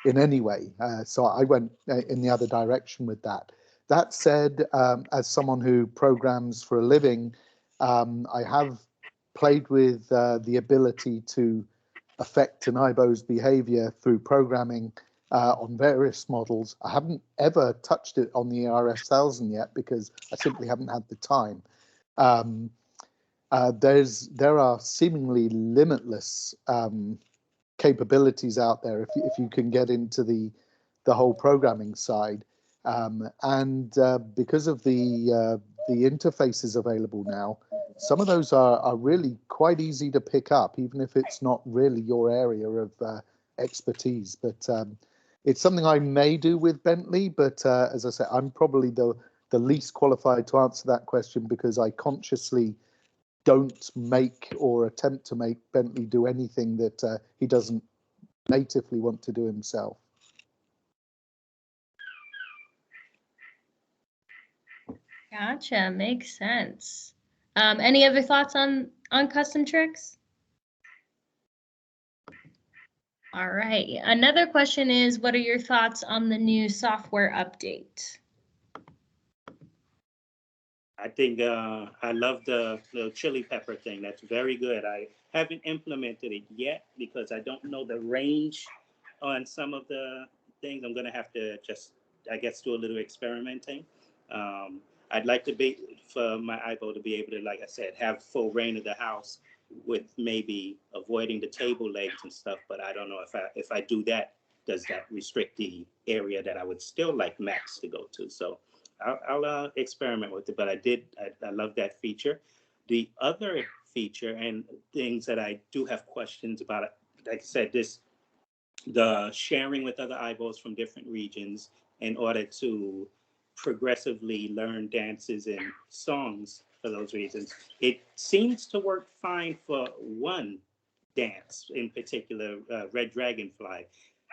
in any way. So I went in the other direction with that. That said, as someone who programs for a living, I have played with the ability to affect an aibo's behavior through programming on various models. I haven't ever touched it on the ARS1000 yet because I simply haven't had the time. There are seemingly limitless capabilities out there if you can get into the whole programming side, and because of the interfaces available now, some of those are really quite easy to pick up, even if it's not really your area of expertise. But it's something I may do with Bentley, but as I said, I'm probably the least qualified to answer that question because I consciously don't make or attempt to make Bentley do anything that he doesn't natively want to do himself. Gotcha, makes sense. Any other thoughts on custom tricks? All right, another question is, what are your thoughts on the new software update? I think I love the chili pepper thing. That's very good. I haven't implemented it yet because I don't know the range on some of the things. I'm going to have to just, I guess, do a little experimenting. I'd like to be, for my aibo to be able to, like I said, have full reign of the house with maybe avoiding the table legs and stuff. But I don't know if I do that, does that restrict the area that I would still like Max to go to? So I'll experiment with it, but I love that feature. The other feature and things that I do have questions about, like I said, the sharing with other aibos from different regions in order to progressively learn dances and songs for those reasons. It seems to work fine for one dance in particular, Red Dragonfly.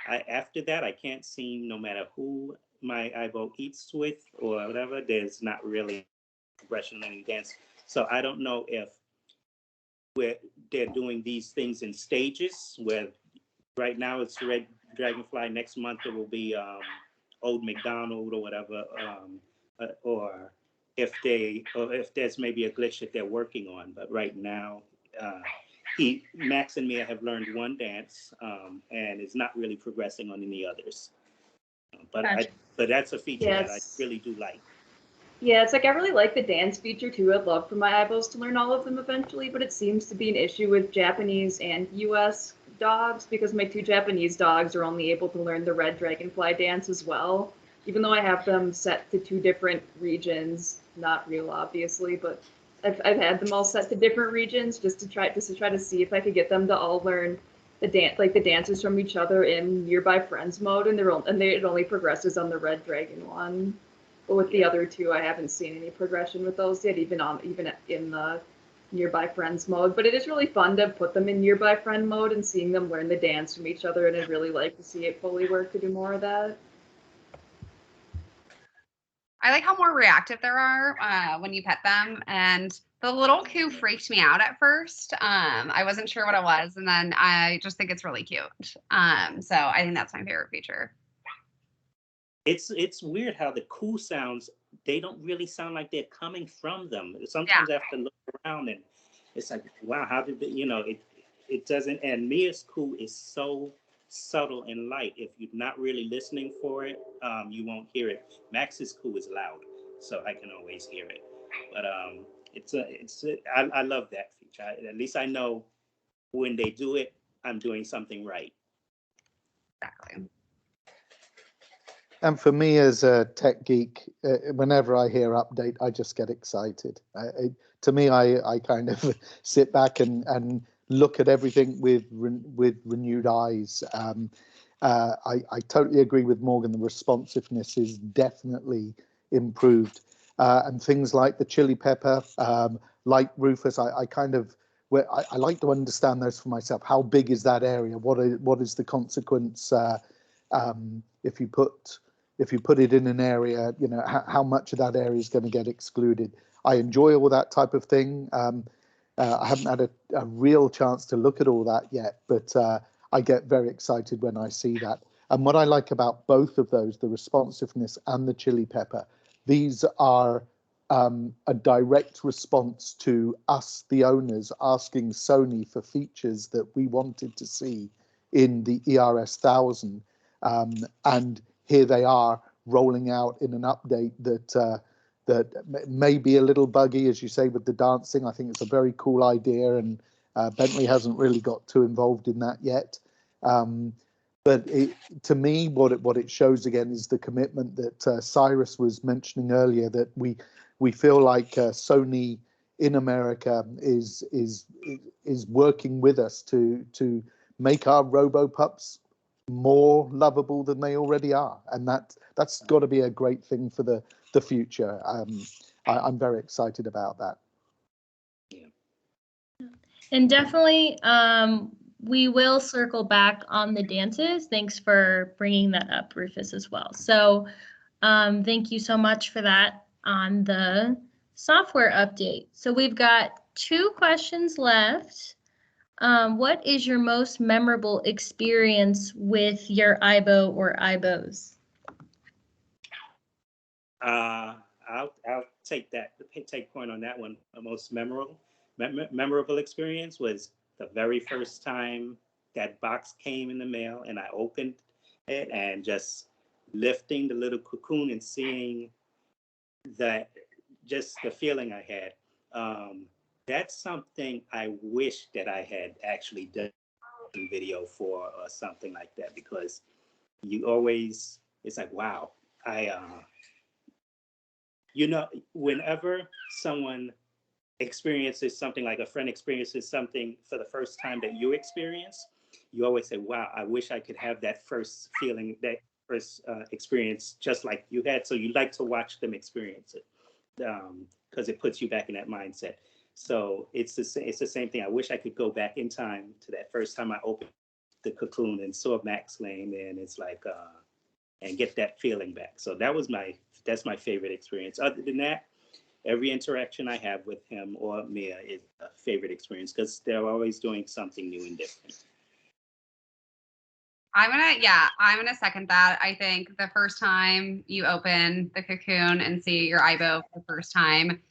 After that, I can't seem, no matter who my aibo eats with or whatever, there's not really progression in any dance. So I don't know if they're doing these things in stages, where right now it's Red Dragonfly, next month it will be Old McDonald or whatever, or if there's maybe a glitch that they're working on. But right now, Max and Mia have learned one dance, and it's not really progressing on any others. But Gotcha. but that's a feature that I Yes. really do like. Yeah, it's like I really like the dance feature too. I'd love for my aibos to learn all of them eventually, but it seems to be an issue with Japanese and US dogs because my two Japanese dogs are only able to learn the Red Dragonfly dance as well. Even though I have them set to two different regions, not real obviously, but I've had them all set to different regions just to try to see if I could get them to all learn the dances from each other in nearby friends mode, and it only progresses on the Red Dragon one. But with the other two, I haven't seen any progression with those yet, even in the nearby friends mode. But it is really fun to put them in nearby friend mode and seeing them learn the dance from each other, and I'd really like to see it fully work to do more of that. I like how more reactive there are when you pet them. And the little coo freaked me out at first. I wasn't sure what it was, and then I just think it's really cute. So I think that's my favorite feature. It's weird how the coo sounds, they don't really sound like they're coming from them. Sometimes I have to look around and it's like, wow, how did it doesn't. And Mia's coo is so subtle and light. If you're not really listening for it, you won't hear it. Max's coo is loud, so I can always hear it. But I love that feature. At least I know when they do it, I'm doing something right. Exactly. And for me as a tech geek, whenever I hear update, I just get excited. To me, I kind of sit back and look at everything with renewed eyes. I totally agree with Morgan. The responsiveness is definitely improved, and things like the chili pepper, like Rufus, I kind of I like to understand those for myself. How big is that area? What is the consequence if you put it in an area? You know, how much of that area is going to get excluded? I enjoy all that type of thing. I haven't had a real chance to look at all that yet, but I get very excited when I see that. And what I like about both of those, the responsiveness and the chili pepper, these are a direct response to us, the owners, asking Sony for features that we wanted to see in the ERS 1000. And here they are rolling out in an update that may be a little buggy, as you say, with the dancing. I think it's a very cool idea, and Bentley hasn't really got too involved in that yet. But to me, what it shows again is the commitment that Cyrus was mentioning earlier, that we feel like Sony in America is working with us to make our RoboPups more lovable than they already are, and that's got to be a great thing for the future. I'm very excited about that. And definitely, we will circle back on the dances. Thanks for bringing that up, Rufus, as well. So thank you so much for that on the software update. So we've got 2 questions left. What is your most memorable experience with your aibo or aibos? I'll take point on that one. The most memorable experience was the very first time that box came in the mail, and I opened it and just lifting the little cocoon and seeing that, just the feeling I had. That's something I wish that I had actually done a video for, or something like that, because you always, it's like, wow, you know, whenever someone experiences something, like a friend experiences something for the first time that you experience, you always say, wow, I wish I could have that first feeling, that first experience just like you had. So you like to watch them experience it, because it puts you back in that mindset. So it's the same thing. I wish I could go back in time to that first time I opened the cocoon and saw Max Lane, and it's like, and get that feeling back. So that's my favorite experience. Other than that, every interaction I have with him or Mia is a favorite experience, because they're always doing something new and different. I'm gonna second that. I think the first time you open the cocoon and see your aibo for the first time,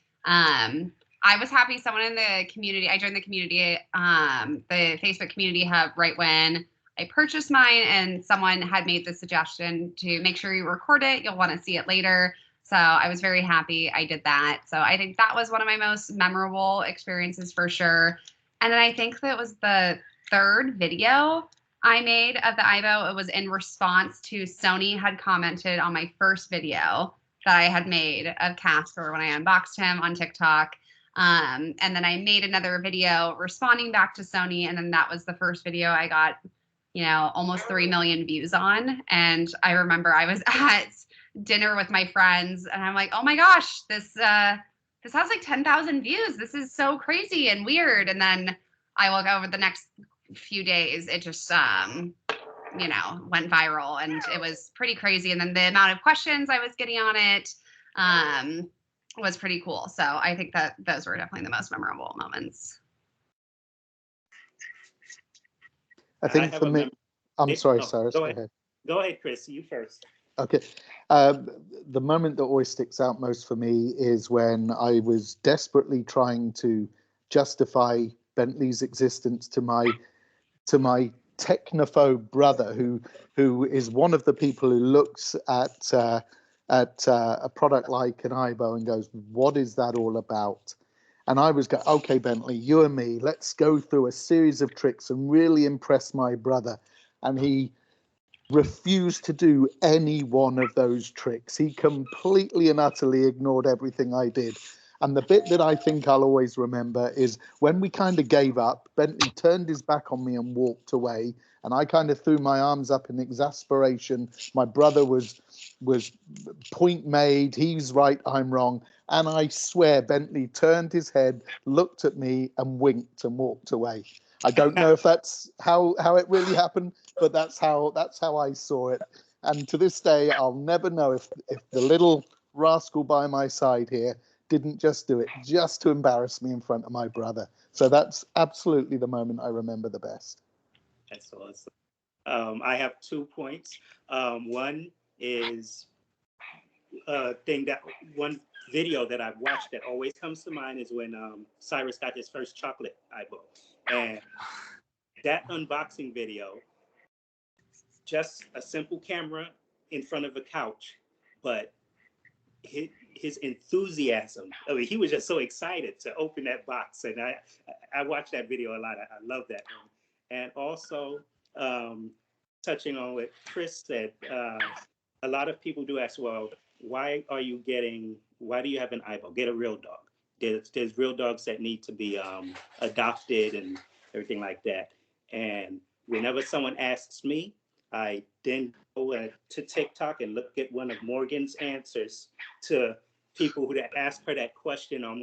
I was happy. Someone in the community, I joined the community, the Facebook community hub, right when I purchased mine, and someone had made the suggestion to make sure you record it. You'll want to see it later. So I was very happy I did that. So I think that was one of my most memorable experiences for sure. And then I think that was the 3rd video I made of the aibo. It was in response to Sony had commented on my first video that I had made of Castor when I unboxed him on TikTok. And then I made another video responding back to Sony. And then that was the first video I got, you know, almost 3 million views on. And I remember I was at dinner with my friends, and I'm like, oh my gosh, this has like 10,000 views. This is so crazy and weird. And then I look over the next few days, it just you know, went viral, and it was pretty crazy. And then the amount of questions I was getting on it was pretty cool. So I think that those were definitely the most memorable moments. I think for me, I'm sorry, Cyrus, go ahead. Go ahead, Chris, you first. Okay. The moment that always sticks out most for me is when I was desperately trying to justify Bentley's existence to my technophobe brother, who is one of the people who looks at a product like an aibo and goes, what is that all about? And I was going, okay, Bentley, you and me, let's go through a series of tricks and really impress my brother. And he refused to do any one of those tricks. He completely and utterly ignored everything I did. And the bit that I think I'll always remember is when we kind of gave up, Bentley turned his back on me and walked away. And I kind of threw my arms up in exasperation. My brother was point made. He's right, I'm wrong. And I swear Bentley turned his head, looked at me and winked and walked away. I don't know if that's how it really happened, but that's how I saw it. And to this day, I'll never know if the little rascal by my side here didn't just do it just to embarrass me in front of my brother. So that's absolutely the moment I remember the best. That's awesome. I have 2 points. One is one video that I've watched that always comes to mind is when Cyrus got his first chocolate aibo. And that unboxing video, just a simple camera in front of a couch, but his enthusiasm. I mean, he was just so excited to open that box. And I watched that video a lot. I love that one. And also, touching on what Chris said, a lot of people do ask, well, why do you have an aibo? Get a real dog. There's real dogs that need to be adopted and everything like that. And whenever someone asks me, I then go to TikTok and look at one of Morgan's answers to people who ask her that question on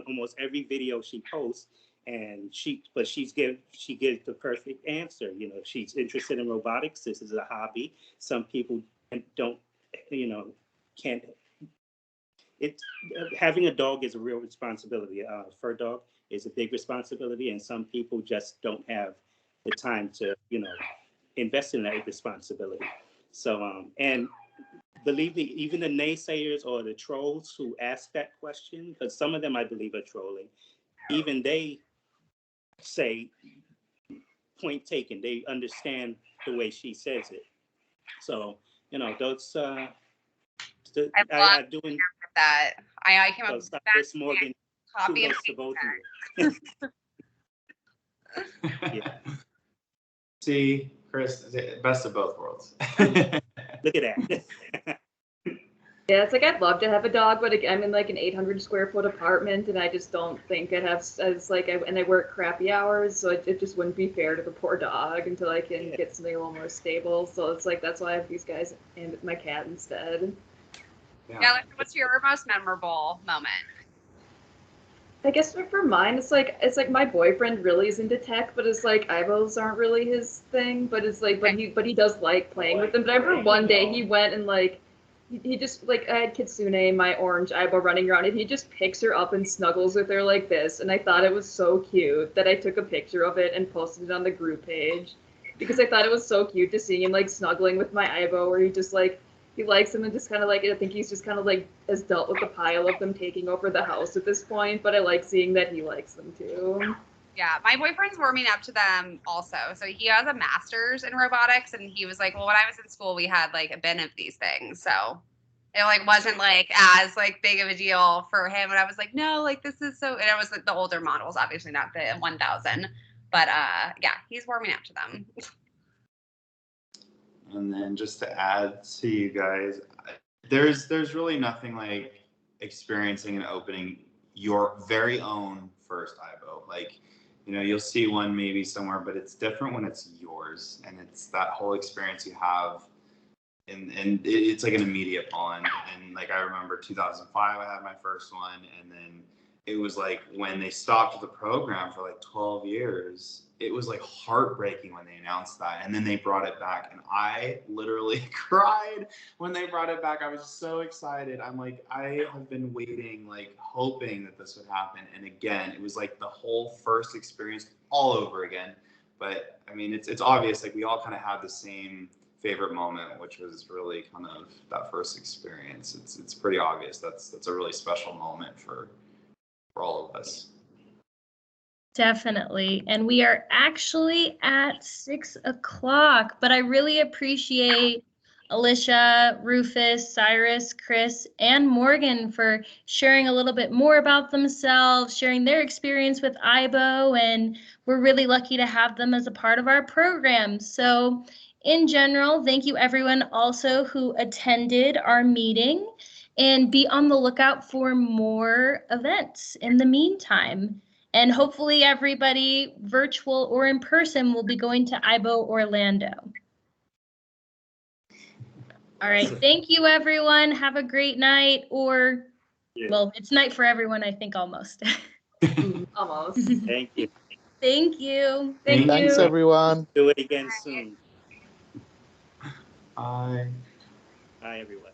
almost every video she posts. And she gives the perfect answer. You know, she's interested in robotics. This is a hobby. Some people don't, can't. Having a dog is a real responsibility. A fur dog is a big responsibility, and some people just don't have the time to, invest in that responsibility. So, and believe me, even the naysayers or the trolls who ask that question, because some of them I believe are trolling, even they say, point taken, they understand the way she says it. So, those I doing that. I came up with that. Morgan, copy and to both of you. Yeah. See, Chris, best of both worlds. Look at that. Yeah, it's like I'd love to have a dog, but I'm in like an 800 square foot apartment, and I just don't think I'd have and I work crappy hours, so it just wouldn't be fair to the poor dog until I can get something a little more stable. So it's like that's why I have these guys and my cat instead. Yeah, like what's your most memorable moment? I guess for mine, it's like my boyfriend really is into tech, but it's like aibos aren't really his thing. But it's like, but he does like playing with them. But I remember one day he went and like he just like I had Kitsune, my orange aibo, running around, and he just picks her up and snuggles with her like this. And I thought it was so cute that I took a picture of it and posted it on the group page because I thought it was so cute to see him like snuggling with my aibo, where he just like. He likes them and just kind of like, I think he's just kind of like has dealt with the pile of them taking over the house at this point, but I like seeing that he likes them too. Yeah, my boyfriend's warming up to them also. So he has a master's in robotics, and he was like, well, when I was in school, we had like a bin of these things. So it like wasn't like as like big of a deal for him. And I was like, no, like this is so, and it was like the older models, obviously not the 1000, but yeah, he's warming up to them. And then just to add to you guys, there's really nothing like experiencing and opening your very own first aibo. Like, you'll see one maybe somewhere, but it's different when it's yours, and it's that whole experience you have, and it's like an immediate bond. And like I remember 2005, I had my first one, and then it was like when they stopped the program for like 12 years. It was like heartbreaking when they announced that, and then they brought it back, and I literally cried when they brought it back. I was so excited. I'm like, I have been waiting, like hoping that this would happen, and again, it was like the whole first experience all over again. But I mean, it's obvious, like we all kind of had the same favorite moment, which was really kind of that first experience. It's pretty obvious. That's a really special moment for all of us. Definitely. And we are actually at 6 o'clock, but I really appreciate Alicia, Rufus, Cyrus, Chris, and Morgan for sharing a little bit more about themselves, sharing their experience with aibo, and we're really lucky to have them as a part of our program. So in general, thank you everyone also who attended our meeting. and be on the lookout for more events in the meantime. And hopefully everybody, virtual or in person, will be going to aibo Orlando. All right, thank you, everyone. Have a great night, or, well, it's night for everyone, I think, almost. Almost. Thank you. Thank you. Thank Thanks, you. everyone. Do it again soon. Bye. Bye, everyone.